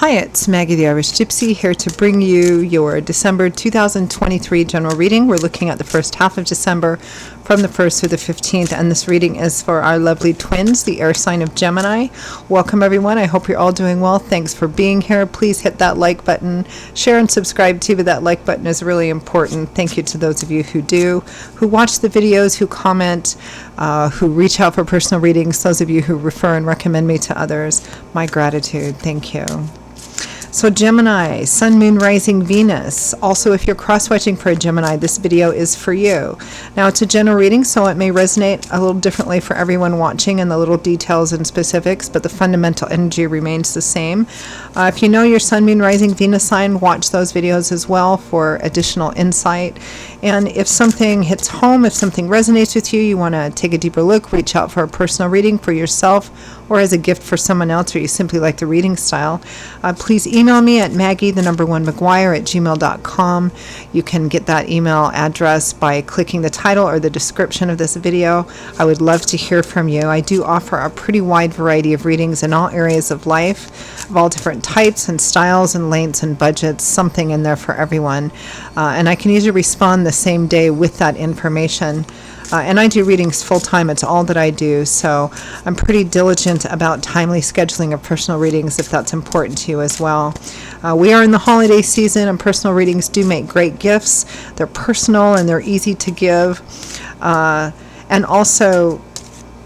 Hi, it's Maggie the Irish Gypsy here to bring you your December 2023 general reading. We're looking at the first half of December from the 1st through the 15th, and this reading is for our lovely twins, the air sign of Gemini. Welcome, everyone. I hope you're all doing well. Thanks for being here. Please hit that like button. Share and subscribe too, but that like button is really important. Thank you to those of you who do, who watch the videos, who comment, who reach out for personal readings, those of you who refer and recommend me to others. My gratitude. Thank you. So Gemini, Sun, Moon, Rising, Venus. Also, if you're cross-watching for a Gemini, this video is for you. Now, it's a general reading, so it may resonate a little differently for everyone watching in the little details and specifics, but the fundamental energy remains the same. If you know your Sun, Moon, Rising, Venus sign, watch those videos as well for additional insight. And if something hits home, if something resonates with you, you want to take a deeper look, reach out for a personal reading for yourself or as a gift for someone else, or you simply like the reading style, please email me at maggie1mcguire@gmail.com. You can get that email address by clicking the title or the description of this video. I would love to hear from you. I do offer a pretty wide variety of readings in all areas of life, of all different types and styles and lengths and budgets, something in there for everyone. And I can usually respond the same day with that information. And I do readings full-time. It's all that I do. So I'm pretty diligent about timely scheduling of personal readings if that's important to you as well. We are in the holiday season, and personal readings do make great gifts. They're personal and they're easy to give. And also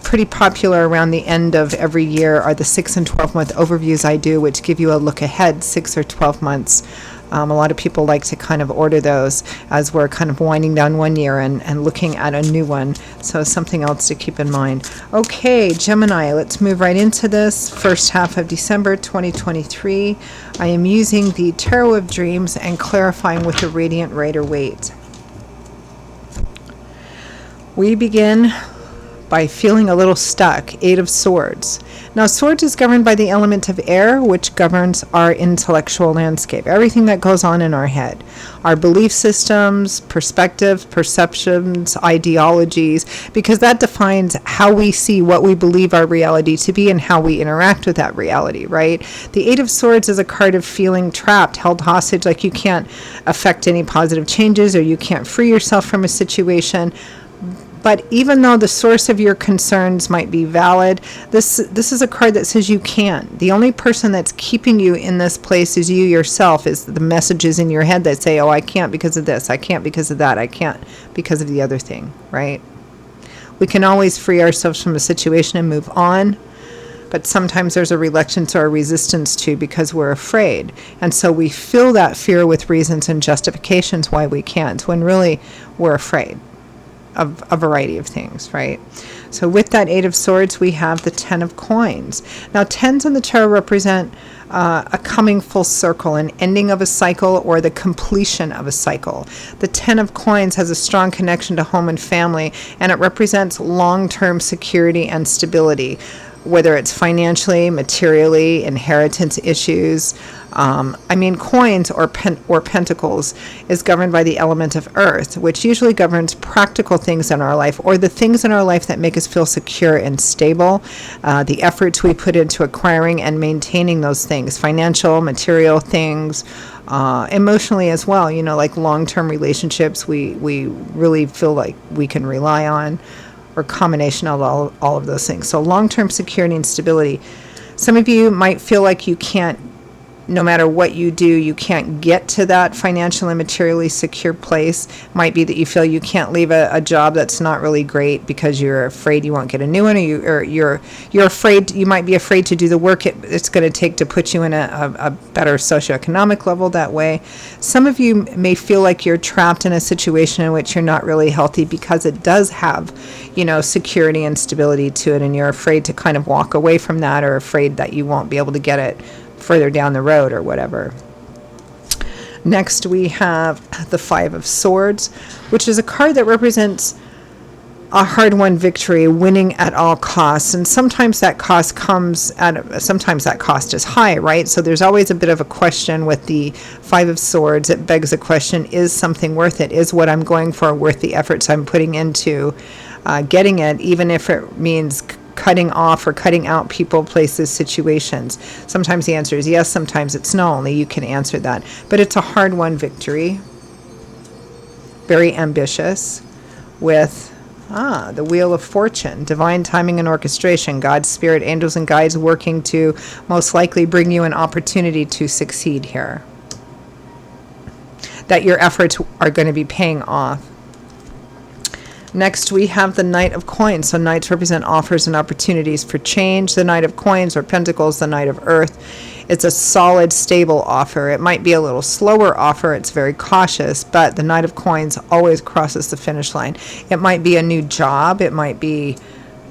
pretty popular around the end of every year are the 6 and 12-month overviews I do, which give you a look ahead 6 or 12 months. A lot of people like to kind of order those as we're kind of winding down one year and looking at a new one. So something else to keep in mind. Okay, Gemini, let's move right into this first half of December 2023. I am using the Tarot of Dreams and clarifying with the Radiant Rider-Waite. We begin by feeling a little stuck. 8 of Swords. Now, Swords is governed by the element of air, which governs our intellectual landscape. Everything that goes on in our head. Our belief systems, perspectives, perceptions, ideologies, because that defines how we see what we believe our reality to be and how we interact with that reality, right? The 8 of Swords is a card of feeling trapped, held hostage, like you can't affect any positive changes or you can't free yourself from a situation. But even though the source of your concerns might be valid, this is a card that says you can. The only person that's keeping you in this place is you yourself, is the messages in your head that say, oh, I can't because of this, I can't because of that, I can't because of the other thing, right? We can always free ourselves from a situation and move on, but sometimes there's a reluctance or a resistance to because we're afraid. And so we fill that fear with reasons and justifications why we can't, when really we're afraid of a variety of things, right? So with that 8 of Swords, we have the 10 of Coins. Now, 10s in the tarot represent a coming full circle, an ending of a cycle, or the completion of a cycle. The 10 of Coins has a strong connection to home and family, and it represents long-term security and stability, whether it's financially, materially, inheritance issues. Coins or pentacles is governed by the element of earth, which usually governs practical things in our life, or the things in our life that make us feel secure and stable, the efforts we put into acquiring and maintaining those things, financial, material things, emotionally as well, like long-term relationships we really feel like we can rely on, or combination of all of those things. So long-term security and stability. Some of you might feel like you can't, no matter what you do, you can't get to that financial and materially secure place. Might be that you feel you can't leave a job that's not really great because you're afraid you won't get a new one, or you're afraid, you might be afraid to do the work it's going to take to put you in a better socioeconomic level that way. Some of you may feel like you're trapped in a situation in which you're not really healthy because it does have, security and stability to it, and you're afraid to kind of walk away from that, or afraid that you won't be able to get it further down the road or whatever. Next, we have the 5 of Swords, which is a card that represents a hard-won victory, winning at all costs. And sometimes that cost sometimes that cost is high, right? So there's always a bit of a question with the 5 of Swords. It begs the question, is something worth it? Is what I'm going for worth the efforts I'm putting into getting it, even if it means cutting off or cutting out people, places, situations. Sometimes the answer is yes, sometimes it's no. Only you can answer that. But it's a hard-won victory. Very ambitious, with the Wheel of Fortune, divine timing and orchestration, God's spirit, angels and guides working to most likely bring you an opportunity to succeed here. That your efforts are going to be paying off. Next, we have the Knight of Coins. So knights represent offers and opportunities for change. The Knight of Coins or Pentacles, the Knight of Earth. It's a solid, stable offer. It might be a little slower offer. It's very cautious, but the Knight of Coins always crosses the finish line. It might be a new job. It might be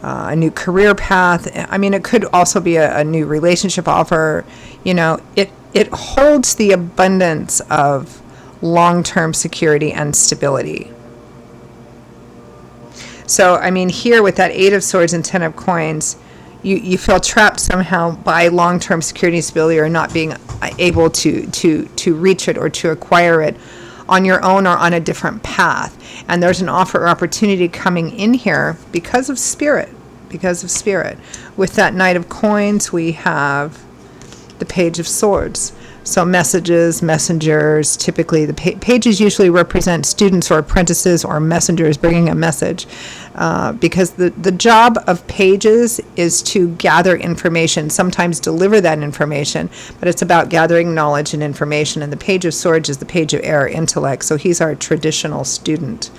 a new career path. I mean, it could also be a new relationship offer. You know, it holds the abundance of long-term security and stability. So, I mean, here with that Eight of Swords and Ten of Coins, you feel trapped somehow by long-term security and stability, or not being able to reach it or to acquire it on your own or on a different path. And there's an offer or opportunity coming in here because of spirit. With that Knight of Coins, we have the Page of Swords. So messages, messengers, typically the pages usually represent students or apprentices or messengers bringing a message, because the job of pages is to gather information, sometimes deliver that information, but it's about gathering knowledge and information. And the Page of Swords is the page of air, intellect, so he's our traditional student,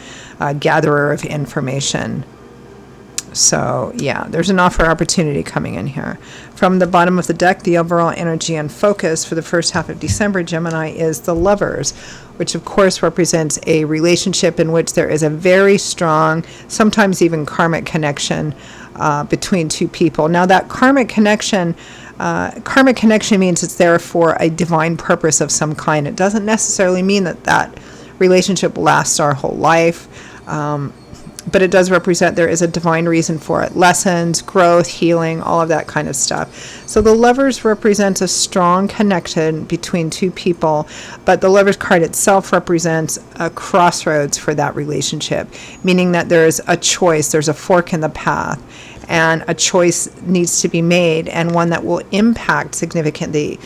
gatherer of information. So, yeah, there's an offer opportunity coming in here. From the bottom of the deck, the overall energy and focus for the first half of December, Gemini, is the Lovers, which of course represents a relationship in which there is a very strong, sometimes even karmic connection between two people. Now, that karmic connection means it's there for a divine purpose of some kind. It doesn't necessarily mean that relationship lasts our whole life. But it does represent there is a divine reason for it. Lessons, growth, healing, all of that kind of stuff. So the Lovers represents a strong connection between two people, but the Lovers card itself represents a crossroads for that relationship, meaning that there is a choice, there's a fork in the path, and a choice needs to be made, and one that will impact significantly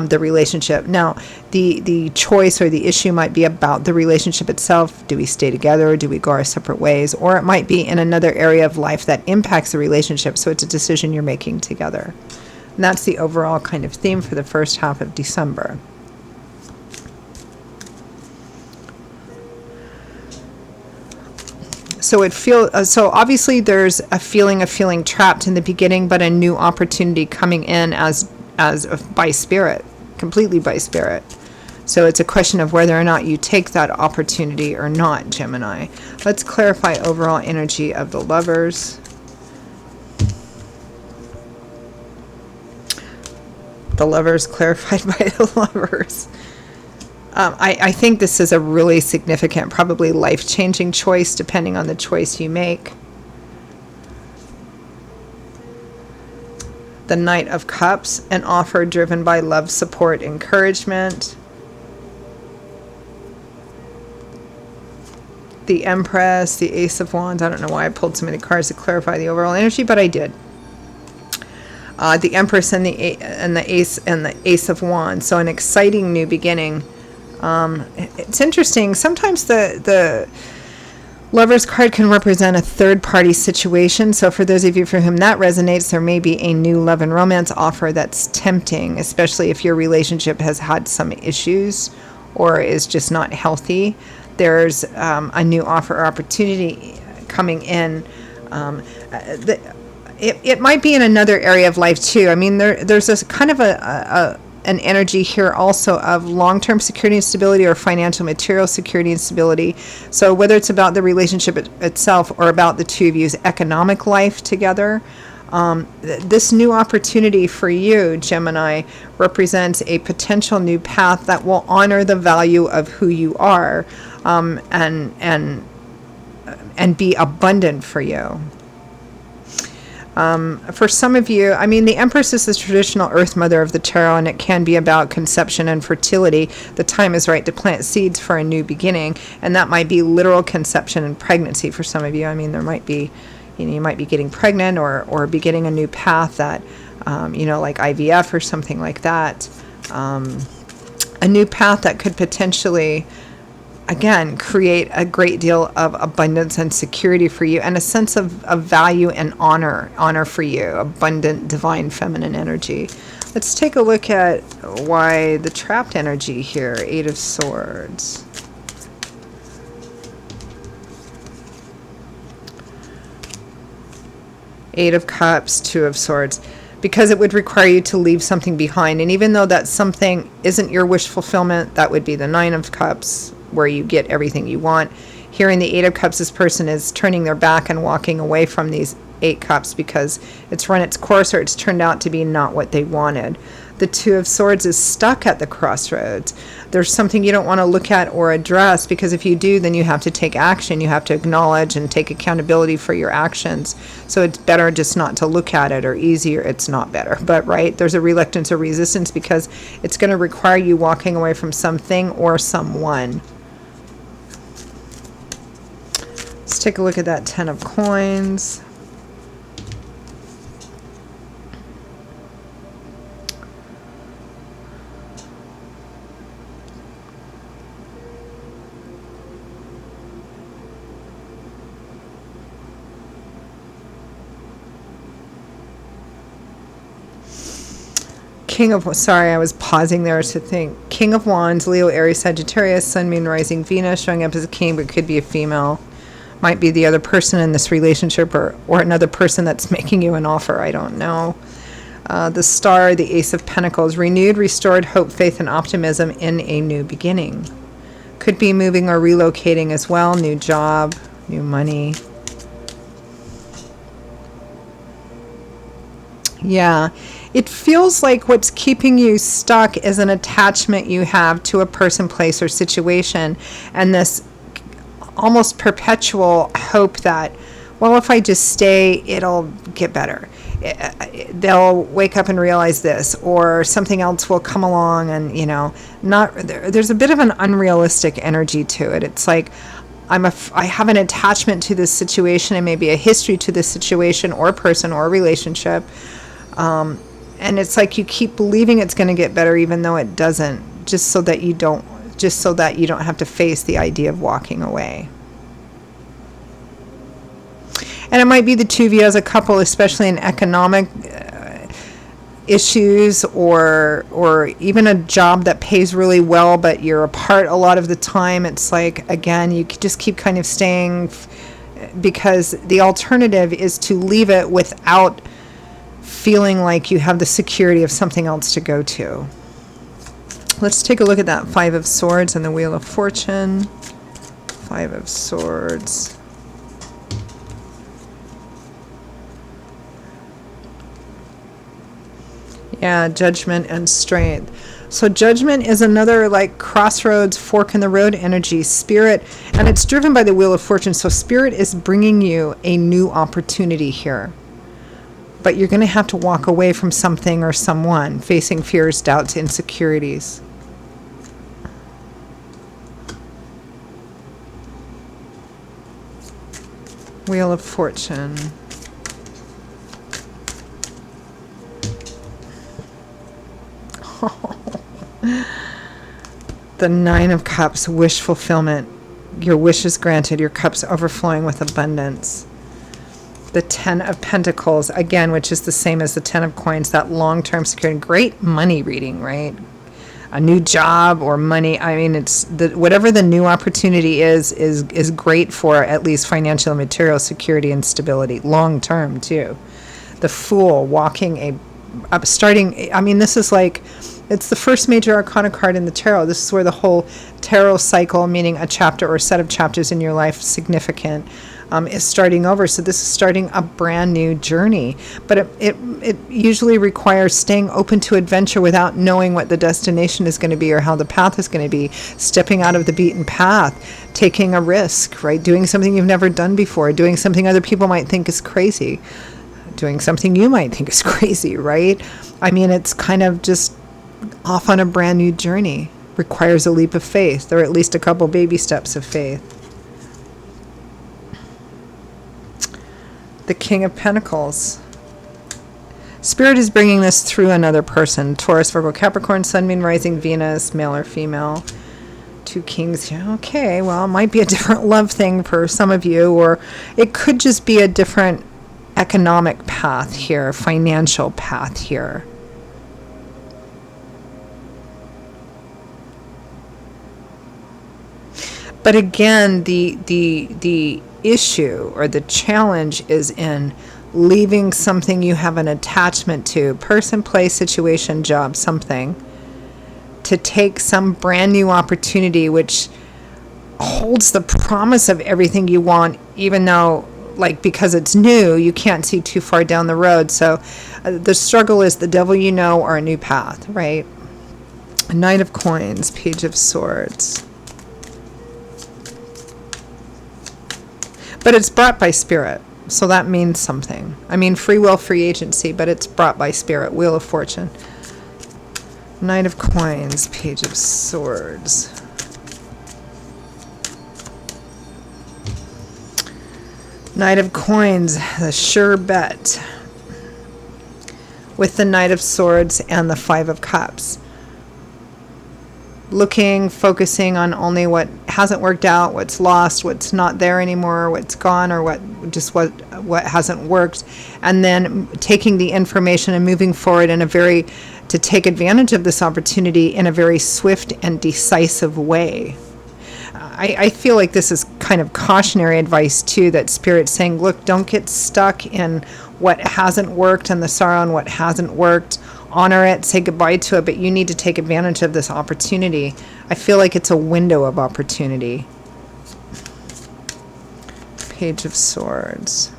the relationship. Now, the choice or the issue might be about the relationship itself. Do we stay together? Do we go our separate ways? Or it might be in another area of life that impacts the relationship, so it's a decision you're making together. And that's the overall kind of theme for the first half of December. So so obviously there's a feeling of feeling trapped in the beginning, but a new opportunity coming in as by spirit, completely by spirit. So it's a question of whether or not you take that opportunity or not, Gemini. Let's clarify overall energy of the Lovers. The Lovers clarified by the Lovers. I think this is a really significant, probably life-changing choice, depending on the choice you make. The Knight of Cups, an offer driven by love, support, encouragement. The Empress, the Ace of Wands. I don't know why I pulled so many cards to clarify the overall energy, but I did. The Empress and the Ace of Wands. So an exciting new beginning. It's interesting. Sometimes the Lover's card can represent a third-party situation. So for those of you for whom that resonates, there may be a new love and romance offer that's tempting, especially if your relationship has had some issues or is just not healthy. There's a new offer or opportunity coming in. It might be in another area of life too. I mean, there's this kind of an energy here also of long-term security and stability, or financial material security and stability. So whether it's about the relationship itself or about the two of you's economic life together, this new opportunity for you, Gemini, represents a potential new path that will honor the value of who you are, and be abundant for you. For some of you, I mean, the Empress is the traditional Earth Mother of the Tarot, and it can be about conception and fertility. The time is right to plant seeds for a new beginning, and that might be literal conception and pregnancy for some of you. I mean, there might be, You might be getting pregnant or beginning a new path that, like IVF or something like that. A new path that could potentially, again, create a great deal of abundance and security for you, and a sense of value and honor for you, abundant, divine, feminine energy. Let's take a look at why the trapped energy here, 8 of Swords. Eight of Cups, 2 of Swords. Because it would require you to leave something behind. And even though that something isn't your wish fulfillment, that would be the 9 of Cups, where you get everything you want. Here in the 8 of Cups, this person is turning their back and walking away from these 8 Cups because it's run its course, or it's turned out to be not what they wanted. The 2 of Swords is stuck at the crossroads. There's something you don't want to look at or address, because if you do, then you have to take action. You have to acknowledge and take accountability for your actions. So it's better just not to look at it, or easier, it's not better. But right, there's a reluctance or resistance because it's going to require you walking away from something or someone. Let's take a look at that 10 of Coins. I was pausing there to think. King of Wands, Leo, Aries, Sagittarius, Sun, Moon, Rising, Venus, showing up as a king, but could be a female. Might be the other person in this relationship, or another person that's making you an offer. I don't know. The Star, the Ace of Pentacles, renewed, restored hope, faith, and optimism in a new beginning. Could be moving or relocating as well. New job, new money. Yeah. It feels like what's keeping you stuck is an attachment you have to a person, place, or situation, and this almost perpetual hope that, well, if I just stay, it'll get better. They'll wake up and realize this, or something else will come along, and there's a bit of an unrealistic energy to it. It's like I have an attachment to this situation, and maybe a history to this situation or person or relationship. And it's like you keep believing it's going to get better even though it doesn't, just so that you don't have to face the idea of walking away. And it might be the two of you as a couple, especially in economic issues, or even a job that pays really well, but you're apart a lot of the time. It's like, again, you just keep kind of staying, because the alternative is to leave it without feeling like you have the security of something else to go to. Let's take a look at that 5 of Swords and the Wheel of Fortune. 5 of Swords. Yeah, Judgment and Strength. So Judgment is another like crossroads, fork in the road energy, Spirit, and it's driven by the Wheel of Fortune. So Spirit is bringing you a new opportunity here. But you're going to have to walk away from something or someone, facing fears, doubts, insecurities. Wheel of Fortune. The 9 of Cups, wish fulfillment. Your wish is granted, your cups overflowing with abundance. The 10 of Pentacles, again, which is the same as the 10 of Coins, that long-term security, great money reading, right? A new job or money. I mean, it's whatever the new opportunity is great for at least financial and material security and stability, long-term too. The Fool, starting. I mean, this is like, it's the first major arcana card in the tarot. This is where the whole tarot cycle, meaning a chapter or set of chapters in your life, significant, is starting over. So this is starting a brand new journey. But it usually requires staying open to adventure without knowing what the destination is going to be or how the path is going to be. Stepping out of the beaten path, taking a risk, right? Doing something you've never done before, doing something other people might think is crazy, doing something you might think is crazy, right? I mean, it's kind of just off on a brand new journey. Requires a leap of faith, or at least a couple baby steps of faith. The King of Pentacles. Spirit is bringing this through another person. Taurus, Virgo, Capricorn, Sun, Moon, Rising, Venus, male or female. 2 kings. Yeah, okay, well, it might be a different love thing for some of you, or it could just be a different economic path here, financial path here. But again, the issue or the challenge is in leaving something you have an attachment to, person, place, situation, job, something, to take some brand new opportunity which holds the promise of everything you want, even though, like, because it's new, you can't see too far down the road. So the struggle is the devil you know or a new path, right? Knight of Coins, Page of Swords. But it's brought by Spirit, so that means something. I mean, free will, free agency, but it's brought by Spirit. Wheel of Fortune. Knight of Coins, Page of Swords. Knight of Coins, the sure bet. With the Knight of Swords and the 5 of Cups. Looking, focusing on only what hasn't worked out, what's lost, what's not there anymore, what's gone, or what hasn't worked, and then taking the information and moving forward in a to take advantage of this opportunity in a very swift and decisive way. I feel like this is kind of cautionary advice too, that Spirit's saying, look, don't get stuck in what hasn't worked and the sorrow in what hasn't worked. Honor it, say goodbye to it, but you need to take advantage of this opportunity. I feel like it's a window of opportunity. Page of Swords.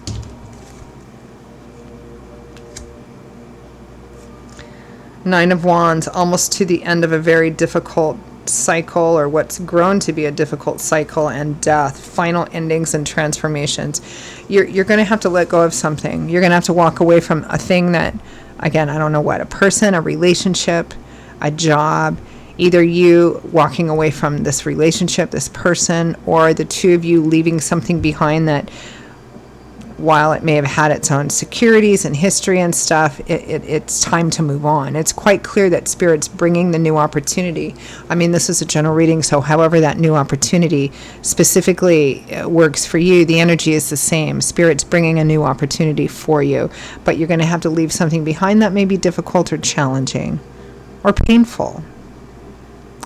Nine of Wands, almost to the end of a very difficult cycle, or what's grown to be a difficult cycle, and death, final endings and transformations. You're going to have to let go of something. You're going to have to walk away from a thing that, again, I don't know what, a person, a relationship, a job, either you walking away from this relationship, this person, or the two of you leaving something behind that, while it may have had its own securities and history and stuff, it's time to move on. It's quite clear that Spirit's bringing the new opportunity. I mean, this is a general reading, so however that new opportunity specifically works for you, the energy is the same. Spirit's bringing a new opportunity for you, but you're going to have to leave something behind that may be difficult or challenging or painful,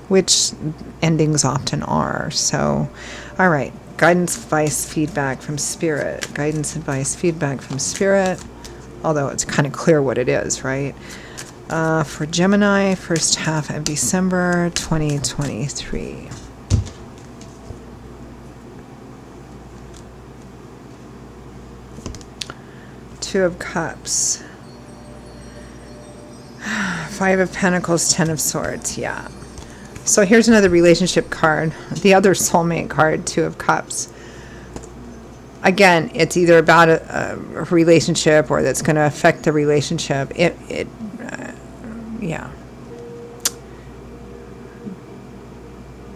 which endings often are. So, all right. Guidance, advice, feedback from Spirit. Guidance, advice, feedback from Spirit. Although it's kind of clear what it is, right? For Gemini, first half of December 2023. Two of Cups. 5 of Pentacles, 10 of Swords. Yeah. So here's another relationship card, the other soulmate card, 2 of Cups. Again, it's either about a relationship or that's going to affect the relationship. Yeah.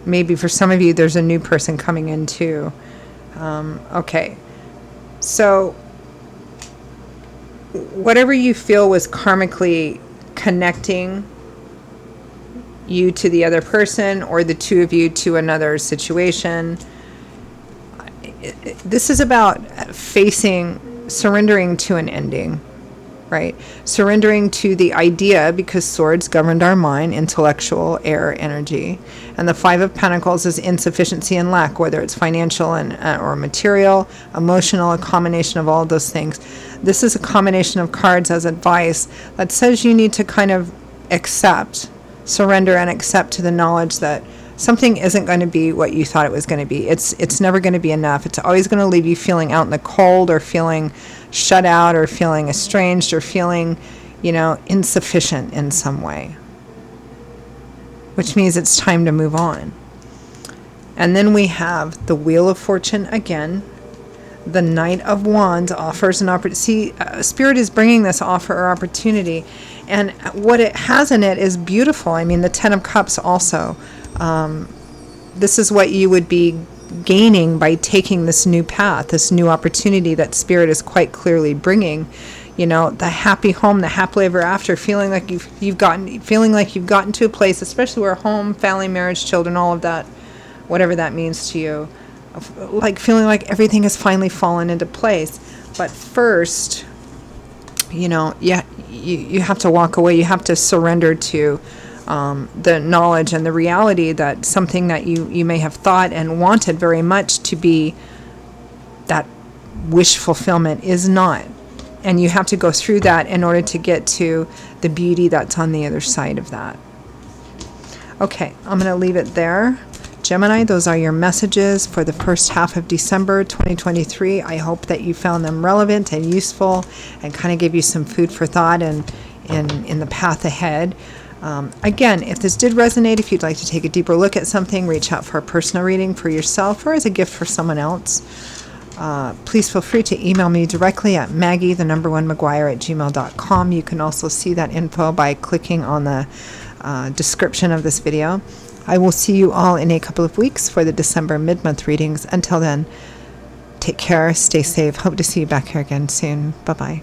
Maybe for some of you, there's a new person coming in too. Okay. So whatever you feel was karmically connecting you to the other person, or the two of you to another situation, this is about surrendering to an ending, right? Surrendering to the idea, because swords governed our mind, intellectual, air, energy. And the 5 of Pentacles is insufficiency and lack, whether it's financial or material, emotional, a combination of all of those things. This is a combination of cards as advice that says you need to kind of surrender and accept to the knowledge that something isn't going to be what you thought it was going to be. It's never going to be enough. It's always going to leave you feeling out in the cold, or feeling shut out, or feeling estranged, or feeling, insufficient in some way. Which means it's time to move on. And then we have the Wheel of Fortune again. The Knight of Wands offers an opportunity. See, Spirit is bringing this offer or opportunity. And what it has in it is beautiful. I mean, the 10 of Cups also. This is what you would be gaining by taking this new path, this new opportunity that Spirit is quite clearly bringing. You know, the happy home, the happily ever after, feeling like you've gotten to a place, especially where home, family, marriage, children, all of that, whatever that means to you, like feeling like everything has finally fallen into place. But first, you know, you have to walk away. You have to surrender to the knowledge and the reality that something that you may have thought and wanted very much to be that wish fulfillment is not. And you have to go through that in order to get to the beauty that's on the other side of that. Okay, I'm going to leave it there. Gemini, those are your messages for the first half of December 2023. I hope that you found them relevant and useful and kind of gave you some food for thought and in the path ahead. Again, if this did resonate, if you'd like to take a deeper look at something, reach out for a personal reading for yourself or as a gift for someone else. Please feel free to email me directly at maggie1mcguire@gmail.com. You can also see that info by clicking on the description of this video. I will see you all in a couple of weeks for the December mid-month readings. Until then, take care, stay safe. Hope to see you back here again soon. Bye-bye.